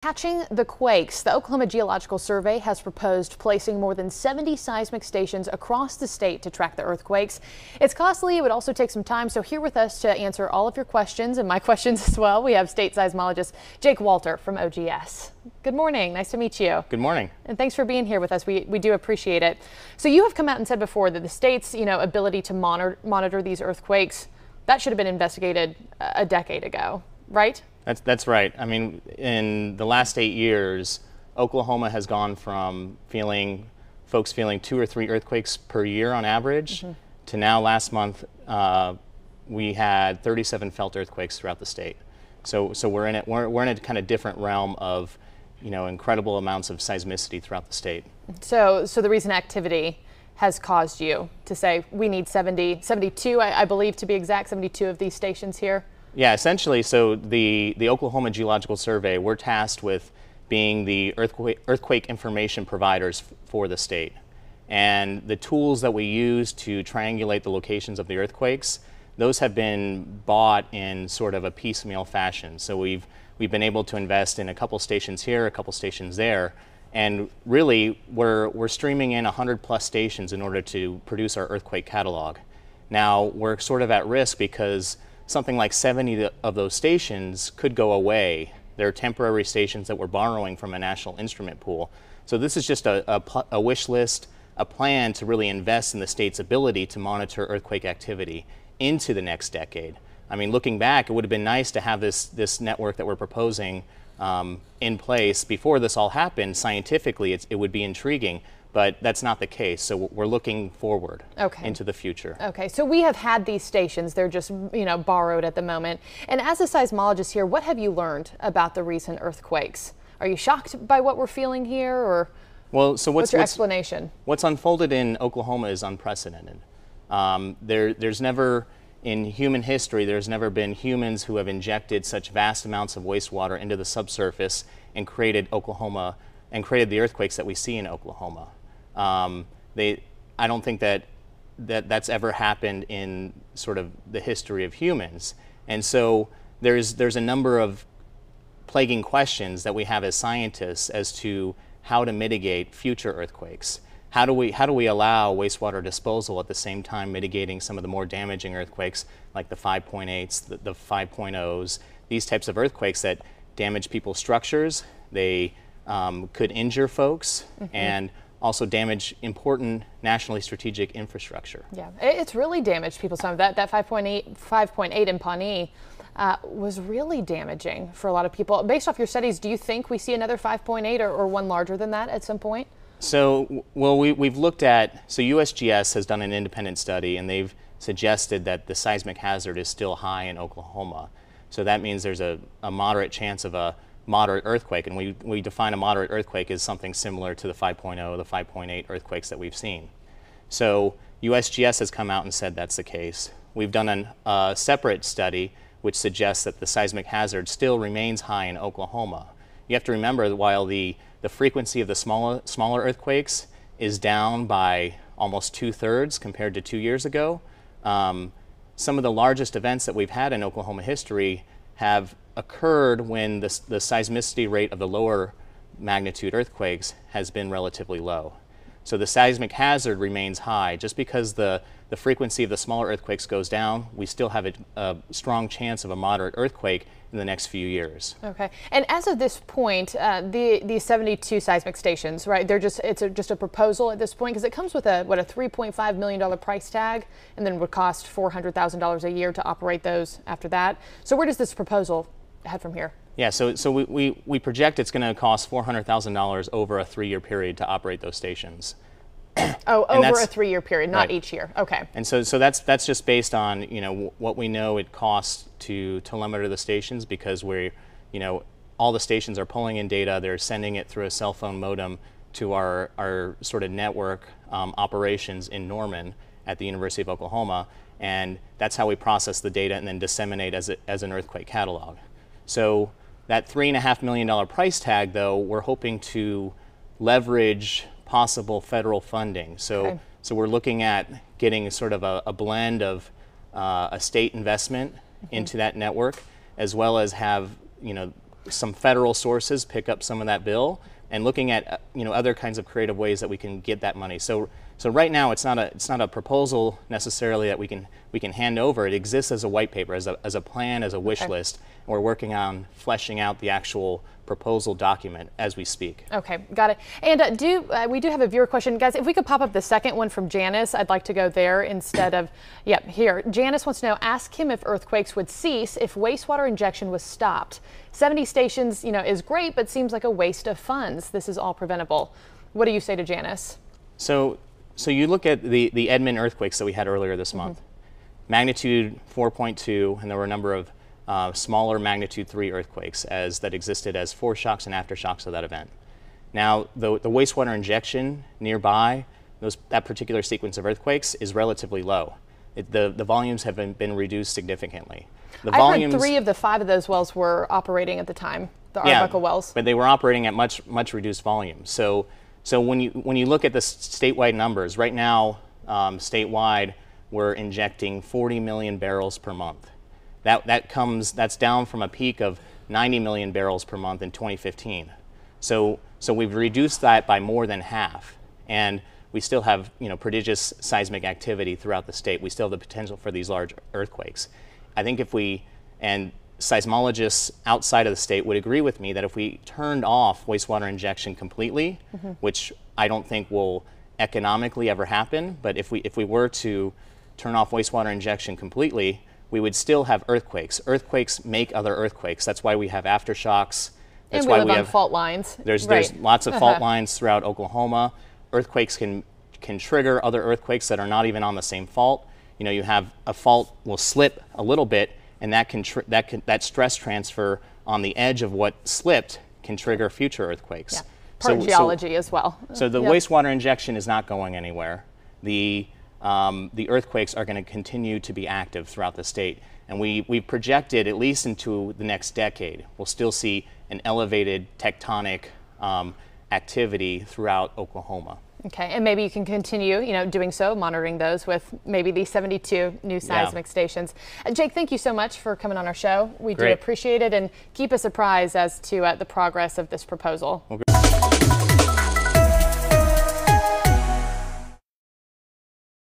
Catching the quakes. The Oklahoma Geological Survey has proposed placing more than 70 seismic stations across the state to track the earthquakes. It's costly. It would also take some time. So here with us to answer all of your questions and my questions as well, we have state seismologist Jake Walter from OGS. Good morning. Nice to meet you. Good morning. And thanks for being here with us. We do appreciate it. So you have come out and said before that the state's, ability to monitor these earthquakes, that should have been investigated a decade ago, right? That's right. I mean, in the last 8 years, Oklahoma has gone from folks feeling 2 or 3 earthquakes per year on average, to now last month we had 37 felt earthquakes throughout the state. So we're in a kind of different realm of incredible amounts of seismicity throughout the state. So the recent activity has caused you to say we need 72, I believe to be exact, 72 of these stations here. Yeah, essentially. So the Oklahoma Geological Survey, we're tasked with being the earthquake information providers for the state. And the tools that we use to triangulate the locations of the earthquakes, those have been bought in sort of a piecemeal fashion. So we've been able to invest in a couple stations here, a couple stations there, and really we're streaming in 100+ stations in order to produce our earthquake catalog. Now we're sort of at risk because something like 70 of those stations could go away. They're temporary stations that we're borrowing from a national instrument pool. So this is just a wish list, a plan to really invest in the state's ability to monitor earthquake activity into the next decade. I mean, looking back, it would have been nice to have this network that we're proposing in place before this all happened. Scientifically, it would be intriguing. But that's not the case. So we're looking forward into the future. Okay, so we have had these stations. They're just, borrowed at the moment. And as a seismologist here, what have you learned about the recent earthquakes? Are you shocked by what we're feeling here, or what's your explanation? What's unfolded in Oklahoma is unprecedented. There's never, in human history, there's never been humans who have injected such vast amounts of wastewater into the subsurface and created Oklahoma and created the earthquakes that we see in Oklahoma. I don't think that's ever happened in sort of the history of humans. And so there's a number of plaguing questions that we have as scientists as to how to mitigate future earthquakes. How do we allow wastewater disposal at the same time mitigating some of the more damaging earthquakes like the 5.8s, the 5.0s, these types of earthquakes that damage people's structures. They could injure folks and also damage important nationally strategic infrastructure. Yeah, it's really damaged people. Some of that 5.8 in Pawnee was really damaging for a lot of people. Based off your studies, do you think we see another 5.8 or one larger than that at some point? So, we've looked at, USGS has done an independent study and they've suggested that the seismic hazard is still high in Oklahoma. So that means there's a moderate chance of a moderate earthquake, and we define a moderate earthquake as something similar to the 5.0, the 5.8 earthquakes that we've seen. So USGS has come out and said that's the case. We've done a separate study which suggests that the seismic hazard still remains high in Oklahoma. You have to remember that while the frequency of the smaller earthquakes is down by almost 2/3 compared to 2 years ago, some of the largest events that we've had in Oklahoma history have occurred when the seismicity rate of the lower magnitude earthquakes has been relatively low. So the seismic hazard remains high. Just because the frequency of the smaller earthquakes goes down, we still have a strong chance of a moderate earthquake in the next few years. Okay, and as of this point, the 72 seismic stations, right? It's just a proposal at this point, because it comes with a $3.5 million price tag, and then would cost $400,000 a year to operate those after that. So where does this proposal head from here? Yeah, so we project it's going to cost $400,000 over a 3-year period to operate those stations. Oh, over a 3-year period, not each year. Okay. And so that's just based on what we know it costs to telemeter the stations, because all the stations are pulling in data, they're sending it through a cell phone modem to our sort of network operations in Norman at the University of Oklahoma, and that's how we process the data and then disseminate as an earthquake catalog. So that $3.5 million price tag, though, we're hoping to leverage possible federal funding. So we're looking at getting sort of a blend of a state investment into that network, as well as have some federal sources pick up some of that bill, and looking at other kinds of creative ways that we can get that money. So right now it's not a proposal necessarily that we can hand over. It exists as a white paper, as a plan, as a wish list. And we're working on fleshing out the actual proposal document as we speak. Okay, got it. And we do have a viewer question. Guys, if we could pop up the second one from Janice, I'd like to go there instead of, here. Janice wants to know, ask him if earthquakes would cease if wastewater injection was stopped. 70 stations, is great, but seems like a waste of funds. This is all preventable. What do you say to Janice? So you look at the Edmond earthquakes that we had earlier this month. Magnitude 4.2, and there were a number of smaller magnitude 3 earthquakes that existed as foreshocks and aftershocks of that event. Now, the wastewater injection nearby, that particular sequence of earthquakes, is relatively low. The volumes have been reduced significantly. I heard 3 of the 5 of those wells were operating at the time, the Arbuckle wells. But they were operating at much reduced volumes. So when you look at the statewide numbers, right now, statewide, we're injecting 40 million barrels per month. That's down from a peak of 90 million barrels per month in 2015. So we've reduced that by more than half, and we still have prodigious seismic activity throughout the state. We still have the potential for these large earthquakes. I think and seismologists outside of the state would agree with me that if we turned off wastewater injection completely, which I don't think will economically ever happen, but if we were to turn off wastewater injection completely, we would still have earthquakes. Earthquakes make other earthquakes. That's why we have aftershocks. That's and we live on fault lines. There's lots of fault lines throughout Oklahoma. Earthquakes can trigger other earthquakes that are not even on the same fault. You have a fault will slip a little bit, and that stress transfer on the edge of what slipped can trigger future earthquakes. Yeah. Part of geology as well. So the wastewater injection is not going anywhere. The earthquakes are going to continue to be active throughout the state, and we've projected at least into the next decade we'll still see an elevated tectonic activity throughout Oklahoma. Okay, and maybe you can continue, doing so, monitoring those with maybe these 72 new seismic stations. Jake, thank you so much for coming on our show. We do appreciate it, and keep us apprised as to the progress of this proposal.